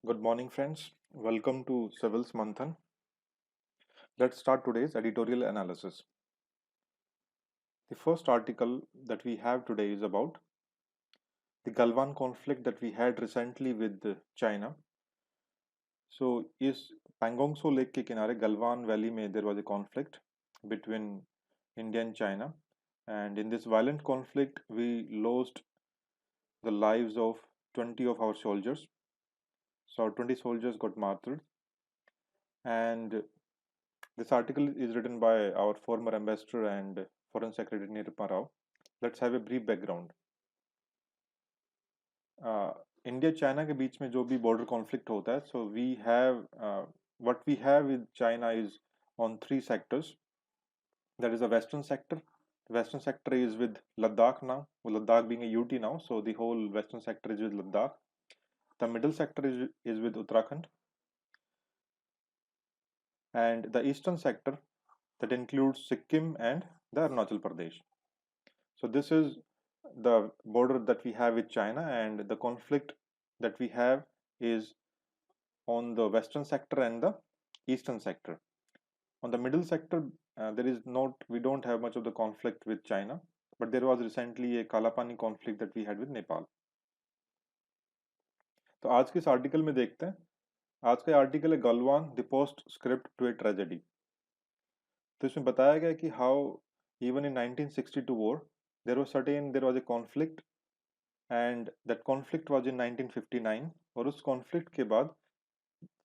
Good morning, friends. Welcome to Civil's Manthan. Let's start today's editorial analysis. The first article that we have today is about the Galwan conflict that we had recently with China. So, is Pangong Tso Lake के किनारे Galwan Valley में there was a conflict between India and China, and in this violent conflict we lost the lives of 20 of our soldiers. So, 20 soldiers got martyred, and this article is written by our former ambassador and foreign secretary Nirupama Rao. Let's have a brief background. India China के बीच में जो भी border conflict होता है, so we have what we have with China is on three sectors. That is a western sector. Western sector is with Ladakh now. Well, Ladakh being a UT now, so the whole western sector is with Ladakh. The middle sector is with Uttarakhand, and the eastern sector that includes Sikkim and the Arunachal Pradesh. So this is the border that we have with China, and the conflict that we have is on the western sector and the eastern sector. On the middle sector, there is not we don't have much of the conflict with China, but there was recently a Kalapani conflict that we had with Nepal. तो आज के इस article में देखते हैं. आज का article है Galwan the postscript to a tragedy. तो इसमें बताया गया कि how even in 1962 war there was a conflict, and that conflict was in 1959. और उस conflict के बाद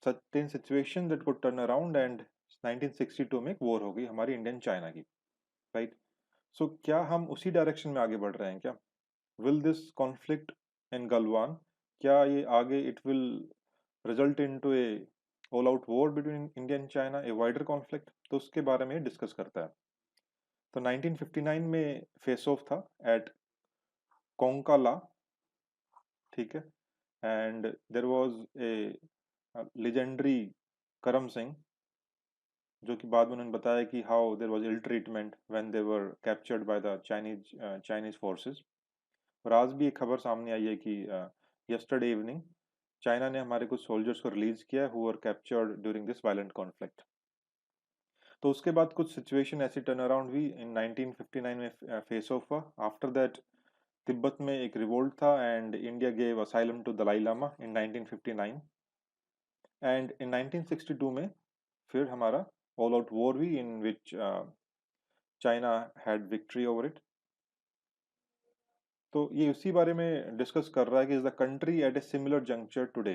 certain situation that could turn around, and 1962 में एक war हो गई हमारी इंडियन चाइना की, right? So क्या हम उसी डायरेक्शन में आगे बढ़ रहे हैं क्या? Will this conflict in Galwan, क्या ये आगे it will result into a all out war between India and China, a wider conflict? तो उसके बारे में डिस्कस करता है. तो 1959 में फेस ऑफ था एट कोंकाला, ठीक है, and there was a legendary Karam Singh, जो कि बाद में उन्होंने बताया कि how there was ill treatment when they were captured by the Chinese forces. और आज भी एक खबर सामने आई है कि यस्टरडे इवनिंग चाइना ने हमारे कुछ सोल्जर्स को रिलीज किया who were captured during this violent conflict. तो उसके बाद कुछ सिचुएशन ऐसी टर्न अराउंड हुई इन 1959 में फेस ऑफ हुआ. आफ्टर दैट तिब्बत में एक रिवोल्ट था and India gave asylum to Dalai Lama in 1959, and in 1962 में फिर हमारा ऑल आउट वॉर हुई in which China had victory over it. तो ये उसी बारे में डिस्कस कर रहा है कि is the country at a similar juncture today,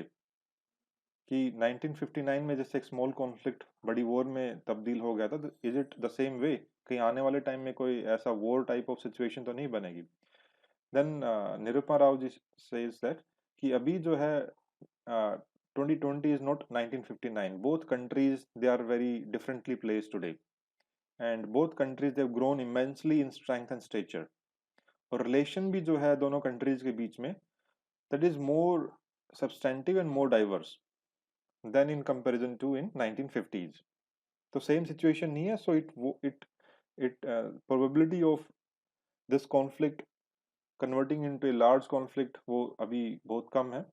कि 1959 में जैसे एक स्मॉल कॉन्फ्लिक्ट बड़ी वॉर में तब्दील हो गया था, is it the same way कहीं आने वाले टाइम में कोई ऐसा वॉर टाइप ऑफ सिचुएशन तो नहीं बनेगी? Then Nirupama Rao ji says that कि अभी जो है 2020 is not 1959. Both countries, they are very differently placed today, and both countries they have grown immensely in strength and stature. और रिलेशन भी जो है दोनों कंट्रीज के बीच में, that is more substantive and more diverse than in comparison to in 1950s. तो same situation नहीं है, so it probability of this conflict converting into a large conflict वो अभी बहुत कम है.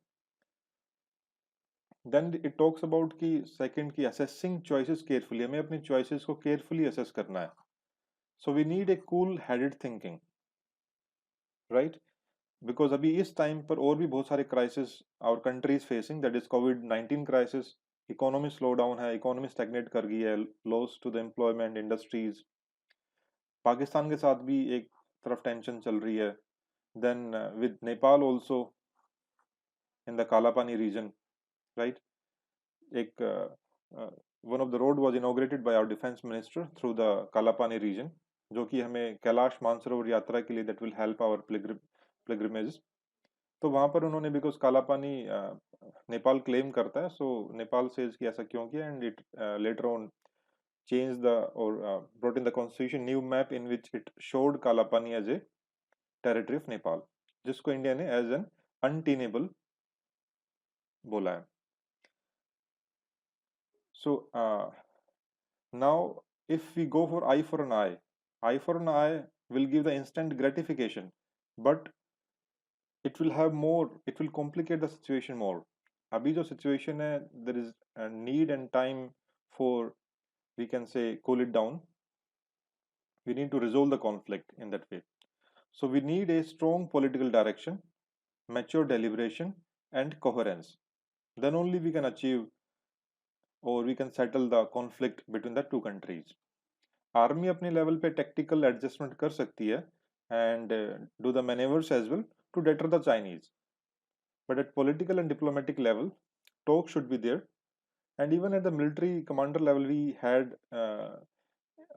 देन इट टॉक्स अबाउट कि सेकंड की असेसिंग चॉइसेस केयरफुली, हमें अपनी चॉइसेस को केयरफुली असेस करना है. So we need a cool headed thinking, right? Because अभी इस टाइम पर और भी बहुत सारे crisis our country is facing, that is कोविड-19 क्राइसिस. इकोनॉमी स्लो डाउन है, इकोनॉमी स्टैग्नेट कर गई है, loss to the employment industries. Pakistan के साथ भी एक तरफ टेंशन चल रही है. Then with Nepal also in the Kalapani region, right? एक one of the road was inaugurated by our defence minister through the Kalapani region, जो कि हमें कैलाश मानसरोवर यात्रा के लिए that will help our pilgrimage. तो वहां पर उन्होंने, बिकॉज कालापानी नेपाल क्लेम करता है, सो नेपाल सेज कि ऐसा क्यों किया, and it later on change the और brought in the constitution new map in which it showed Kalapani as a territory of Nepal, जिसको इंडिया ने एज एन अनटेनेबल बोला है. So now if we go for eye for an eye will give the instant gratification, but it will complicate the situation more. अभी जो situation है, there is need and time for, we can say, cool it down. We need to resolve the conflict in that way. So we need a strong political direction, mature deliberation, and coherence. Then only we can achieve, or we can settle the conflict between the two countries. Army अपने level पे tactical adjustment कर सकती है and do the manoeuvres as well to deter the Chinese. But at political and diplomatic level, talk should be there. And even at the military commander level, we had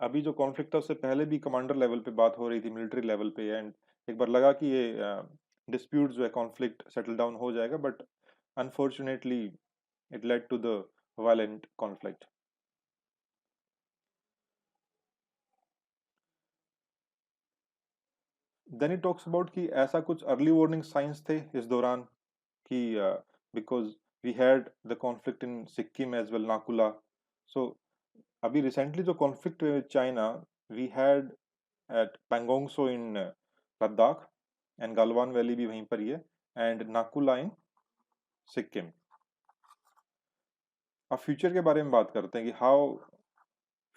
अभी जो conflict था उससे पहले भी commander level पे बात हो रही थी, मिलिट्री लेवल पे. एंड एक बार लगा कि ये डिस्प्यूट जो है, कॉन्फ्लिक्ट सेटल डाउन हो जाएगा, but unfortunately it led to the violent conflict. Then it talks about कि ऐसा कुछ अर्ली वार्निंग साइंस थे इस दौरान कि because we had the conflict in Sikkim as well, Nakula. So अभी रिसेंटली जो conflict with China we had at Pangong Tso in Ladakh, and Galwan valley भी वहीं पर ही है, एंड नाकुला इन सिक्किम. अब फ्यूचर के बारे में बात करते हैं कि how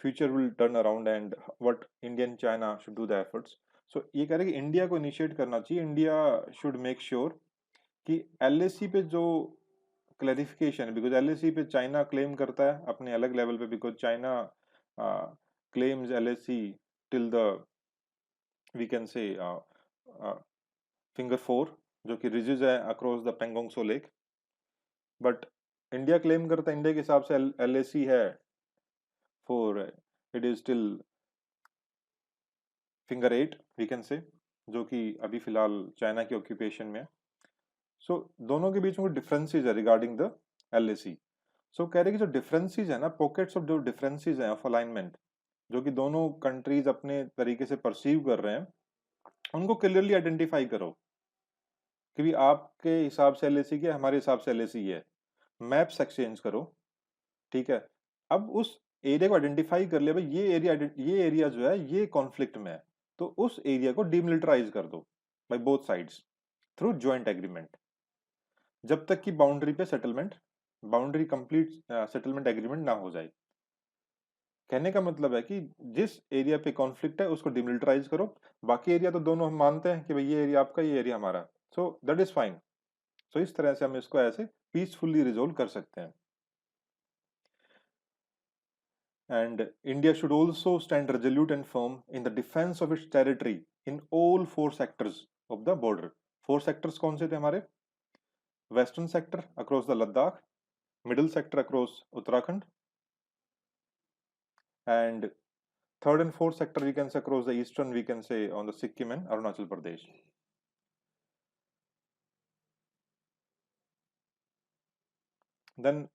future will turn around and what India and China should do the efforts. So ये कह रहे हैं कि इंडिया को इनिशिएट करना चाहिए. इंडिया शुड मेक श्योर कि एलएसी पे जो क्लैरिफिकेशन है, बिकॉज एलएसी पे चाइना क्लेम करता है अपने अलग लेवल पे, because China claims LAC till the, we can say, finger 4, जो कि रिजेस है across the Pangong Tso lake. But India claim करता है, इंडिया के हिसाब से एलएसी है for, it is still finger 8, we can say, जो कि अभी फिलहाल चाइना के ऑक्यूपेशन में है. सो दोनों के बीच में डिफरेंसेस है रिगार्डिंग द एलएसी. सो कह रहे कि जो डिफरेंसेस है ना, पॉकेट्स ऑफ जो डिफरेंसेस हैं ऑफ अलाइनमेंट, जो कि दोनों कंट्रीज अपने तरीके से परसीव कर रहे हैं, उनको क्लियरली आइडेंटिफाई करो कि भी आपके हिसाब से एलएसी क्या है, हमारे हिसाब से एलएसी है. मैप्स एक्सचेंज करो, ठीक है. अब उस एरिया को आइडेंटिफाई कर लिया भाई, ये एरिया जो है ये कॉन्फ्लिक्ट में है, तो उस एरिया को डिमिलिटराइज कर दो by both sides through joint agreement, जब तक कि बाउंड्री कंप्लीट सेटलमेंट एग्रीमेंट ना हो जाए. कहने का मतलब है कि जिस एरिया पे कॉन्फ्लिक्ट है उसको डिमिलिटराइज करो, बाकी एरिया तो दोनों हम मानते हैं कि भाई ये एरिया आपका, ये एरिया हमारा, सो दैट इज फाइन. सो इस तरह से हम इसको ऐसे पीसफुली रिजोल्व कर सकते हैं. And India should also stand resolute and firm in the defense of its territory in all four sectors of the border. Four sectors कौन से थे हमारे? Western sector across the Ladakh, middle sector across Uttarakhand, and third and fourth sector we can say across the eastern, we can say on the Sikkim and Arunachal Pradesh. Then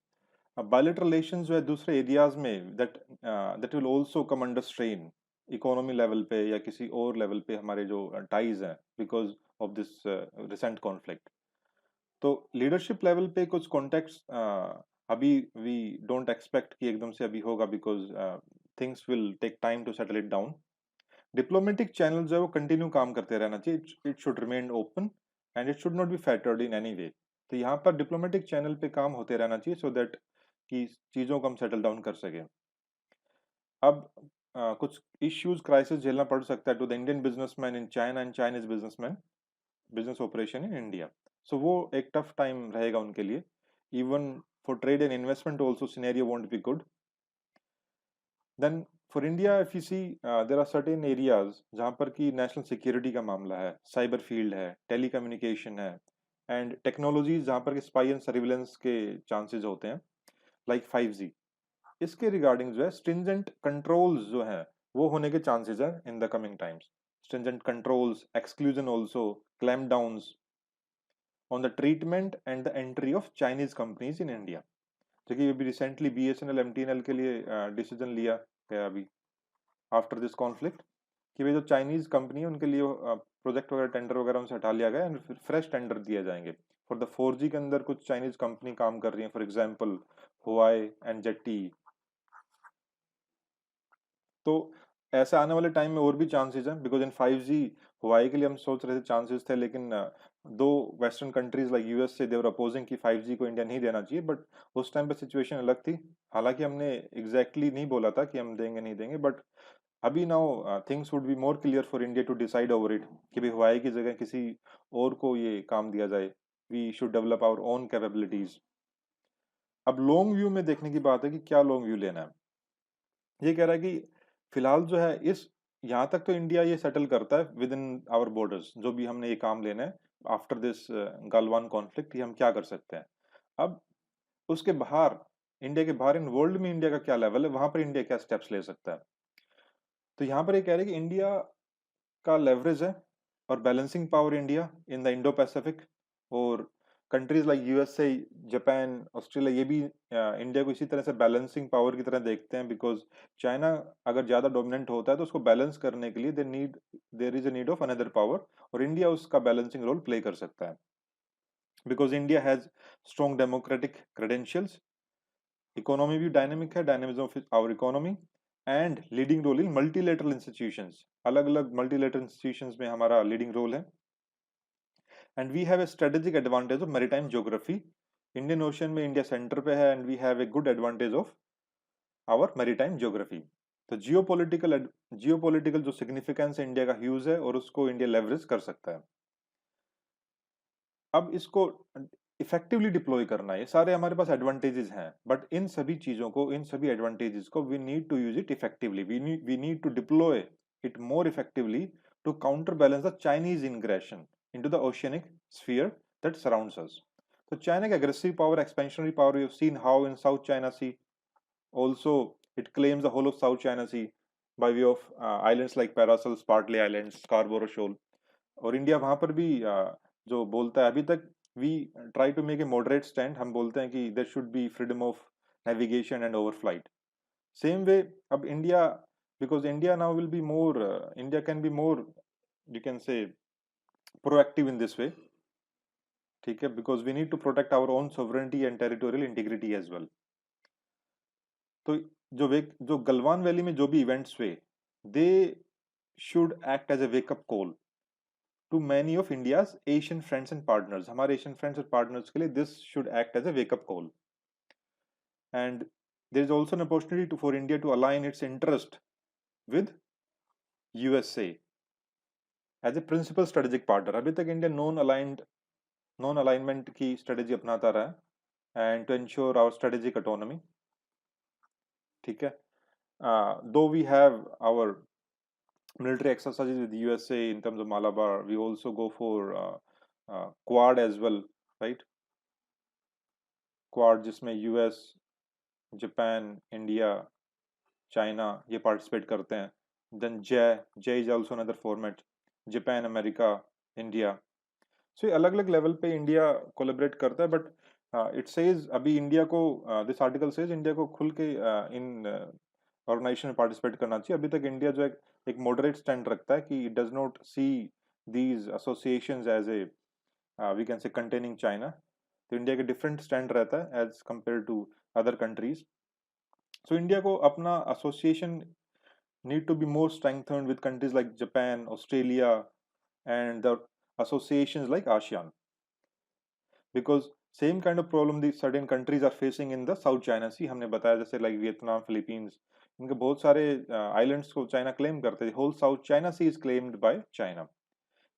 bilateral relations जो है दूसरे areas में, that will also come under strain, economy level पे या किसी और level पे हमारे जो टाइज हैं because of this recent conflict. तो लीडरशिप लेवल पे कुछ कॉन्टेक्स्ट अभी वी डोंट एक्सपेक्ट कि एकदम से अभी होगा, because things will take time to settle it down. Diplomatic channel जो है वो कंटिन्यू काम करते रहना चाहिए. It should remain open and it should not be fettered in any way. तो यहाँ पर डिप्लोमेटिक चैनल पे काम होते रहना चाहिए सो दैट कि चीज़ों को हम सेटल डाउन कर सकें. अब कुछ इश्यूज क्राइसिस झेलना पड़ सकता है to the Indian businessman in China and Chinese businessman business operation in India. So वो एक टफ टाइम रहेगा उनके लिए. Even for trade and investment also scenario won't be good. Then for India if you see there are certain areas जहाँ पर कि national security का मामला है, साइबर फील्ड है, टेलीकम्युनिकेशन है, एंड टेक्नोलॉजीज जहाँ पर कि स्पाई एंड सर्विलेंस के चांसेस होते हैं, लाइक 5G. इसके रिगार्डिंग जो है स्ट्रिंजेंट कंट्रोल्स जो हैं वो होने के चांसेस हैं in the coming times. Stringent controls, exclusion also, clamp downs on the treatment and the entry of Chinese companies in India. जो कि अभी रिसेंटली BSNL MTNL के लिए डिसीजन लिया गया अभी आफ्टर दिस कॉन्फ्लिक्ट कि भाई जो चाइनीज कंपनी है उनके लिए प्रोजेक्ट वगैरह, टेंडर वगैरह उनसे हटा लिया गया एंड फिर फ्रेश टेंडर दिए जाएंगे. फॉर द 4G के अंदर कुछ चाइनीज कंपनी काम कर रही है, for example Huawei and jetty. तो ऐसे आने वाले टाइम में और भी चांसेस हैं, बिकॉज इन 5G हुआई के लिए हम सोच रहे थे चांसेस थे, लेकिन दो वेस्टर्न कंट्रीज लाइक यूएस से देवर अपोजिंग कि 5G को इंडिया नहीं देना चाहिए, बट उस टाइम पे सिचुएशन अलग थी। हालांकि हमने एग्जैक्टली नहीं बोला था कि हम देंगे नहीं देंगे, बट अभी now things would be more clear for India to decide over it कि भाई हवाई की जगह किसी और को ये काम दिया जाए। We should develop our own capabilities. अब लॉन्ग व्यू में देखने की बात है कि क्या लॉन्ग व्यू लेना है। ये कह रहा है कि फिलहाल जो है इस यहाँ तक तो इंडिया ये सेटल करता है विद इन आवर बॉर्डर्स, जो भी हमने ये काम लेना है आफ्टर दिस गलवान कॉन्फ्लिक्ट, ये हम क्या कर सकते हैं। अब उसके बाहर, इंडिया के बाहर इन वर्ल्ड में इंडिया का क्या लेवल है, वहां पर इंडिया क्या स्टेप्स ले सकता है। तो यहाँ पर ये कह रहे हैं कि इंडिया का लेवरेज है और balancing power India in the Indo Pacific, और countries like USA, Japan, Australia, ये भी इंडिया को इसी तरह से बैलेंसिंग पावर की तरह देखते हैं, बिकॉज चाइना अगर ज्यादा डोमिनेंट होता है तो उसको बैलेंस करने के लिए there is a need of another power, और इंडिया उसका बैलेंसिंग रोल प्ले कर सकता है। Because India has strong democratic credentials, economy भी डायनेमिक है, dynamism of our economy, and leading role in multilateral institutions, अलग अलग मल्टीलेटरल इंस्टीट्यूशंस में हमारा लीडिंग रोल है। And we have a strategic advantage of maritime geography, Indian Ocean में India centre पे है, and we have a good advantage of our maritime geography. तो geopolitical जो सिग्निफिकेंस है इंडिया का ह्यूज है, और उसको इंडिया लेवरेज कर सकता है। अब इसको इफेक्टिवली डिप्लॉय करना है, ये सारे हमारे पास एडवांटेजेस हैं, बट इन सभी चीजों को, इन सभी एडवांटेजेस को we need to use it effectively, we need to deploy it more effectively to counter balance the Chinese ingression into the oceanic sphere that surrounds us. तो चाइना का aggressive power, expansionary power, we have seen how in South China Sea also it claims the whole of South China Sea by way of islands like Paracel, Spratly Islands, Scarborough Shoal, और India वहां पर भी जो बोलता है अभी तक, we try to make a moderate stand, हम बोलते हैं कि there should be freedom of navigation and overflight. Same way अब India, because India now will be more, India can be more, you can say proactive in this way, ठीक है, because we need to protect our own sovereignty and territorial integrity as well. तो जो Galwan valley में जो भी events हुए, they should act as a wake up call to many of India's Asian friends and partners, हमारे Asian friends और partners के लिए this should act as a wake up call. And there is also an opportunity to for India to align its interest with USA as a principal strategic partner. अभी तक India non alignment की strategy अपनाता रहा है, and to ensure our strategic autonomy, ठीक है। Though we have our military exercises with USA in terms of Malabar, we also go for Quad as well, right? Quad जिसमें US, Japan, India, China ये participate करते हैं। Then JAI is also another format, Japan, America, India. So ये अलग अलग level पे India collaborate करता है, बट इट सेज अभी इंडिया को, दिस आर्टिकल सेज इंडिया को खुल के इन ऑर्गेनाइजेशन में पार्टिसिपेट करना चाहिए। अभी तक इंडिया जो एक मॉडरेट स्टैंड रखता है कि it does not see these associations as a we can say containing China. तो इंडिया के डिफरेंट स्टैंड रहता है as compare to other countries. So India को अपना association need to be more strengthened with countries like Japan, Australia, and the associations like ASEAN, because same kind of problem these certain countries are facing in the South China Sea। हमने बताया जैसे like Vietnam, Philippines, इनके बहुत सारे islands को China claim करते हैं। Whole South China Sea is claimed by China.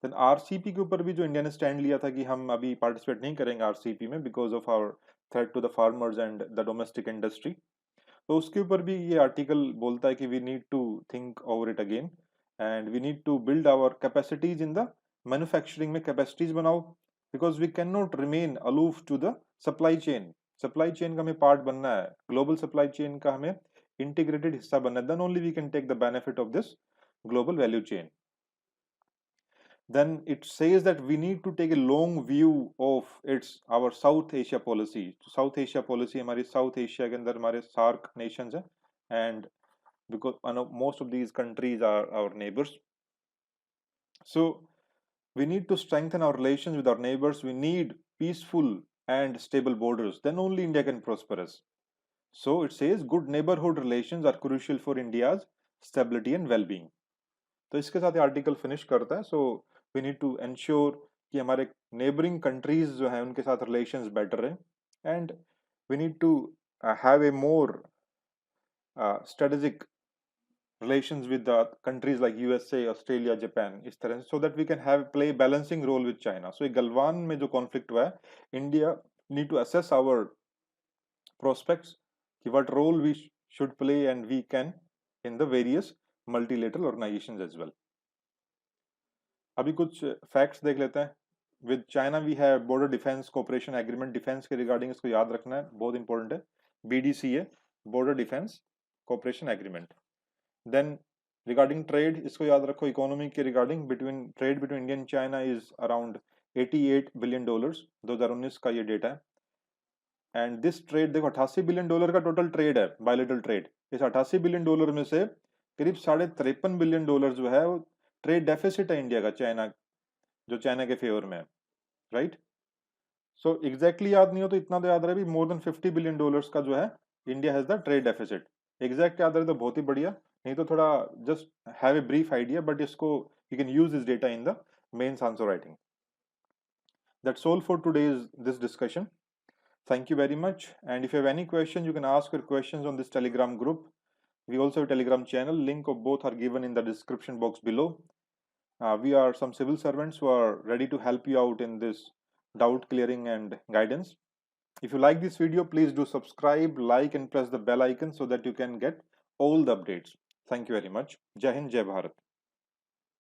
Then RCP के ऊपर भी जो इंडिया ने स्टैंड लिया था कि हम अभी पार्टिसिपेट नहीं करेंगे आरसीपी में because of our threat to the farmers and the domestic industry, तो उसके ऊपर भी ये आर्टिकल बोलता है कि we need to think over it again, and we need to build our capacities in the manufacturing में कैपेसिटीज बनाओ, because we can not remain aloof to the supply chain. Supply chain का हमें part बनना है, global supply chain का हमें integrated हिस्सा बनना है, then only we can take the benefit of this global value chain. Then it says that we need to take a long view of our South Asia policy। South Asia policy हमारी South Asia के अंदर हमारे SAARC nations हैं, and because most of these countries are our neighbors, so we need to strengthen our relations with our neighbors, we need peaceful and stable borders, then only India can prosper us। So it says good neighborhood relations are crucial for India's stability and well-being। तो इसके साथ ये article finish करता है। So we need to ensure कि हमारे neighbouring countries जो है उनके साथ रिलेशंस बेटर रहे, and we need to have a more strategic relations with the countries like USA, Australia, Japan, इस तरह से, so that we can have play balancing role with China. So Galwan में जो conflict हुआ है, India need to assess our prospects कि what role we should play and we can in the various multilateral organizations as well. अभी कुछ facts देख लेते हैं. With China we have border defense cooperation agreement. Defence के regarding इसको याद रखना है, बहुत इंपॉर्टेंट है. BDCA, border defense cooperation agreement. Then regarding trade, इसको याद रखो, इकोनॉमी के regarding between trade between India and China is around $88 billion. 2019 का ये डेटा है. एंड दिस ट्रेड देखो, $88 बिलियन का टोटल ट्रेड है, बायलेटरल ट्रेड. इस $88 बिलियन में से करीब $53 बिलियन जो है वो ट्रेड डेफिसिट है इंडिया का, चाइना, जो चाइना के फेवर में है, राइट. सो एग्जैक्टली याद नहीं हो तो इतना तो याद रहे भी, मोर देन $50 बिलियन का जो है India has the trade deficit. Exact याद रहे तो बहुत ही बढ़िया, नहीं तो थोड़ा just have a brief idea, but इसको you can use this data in the mains answer writing. That's all for today's this discussion. Thank you very much. And if you have any questions, you can ask your questions on this Telegram group. We also have a Telegram channel. Link of both are given in the description box below. We are some civil servants who are ready to help you out in this doubt clearing and guidance. If you like this video, please do subscribe, like, and press the bell icon so that you can get all the updates. Thank you very much. Jai Hind, Jai Bharat.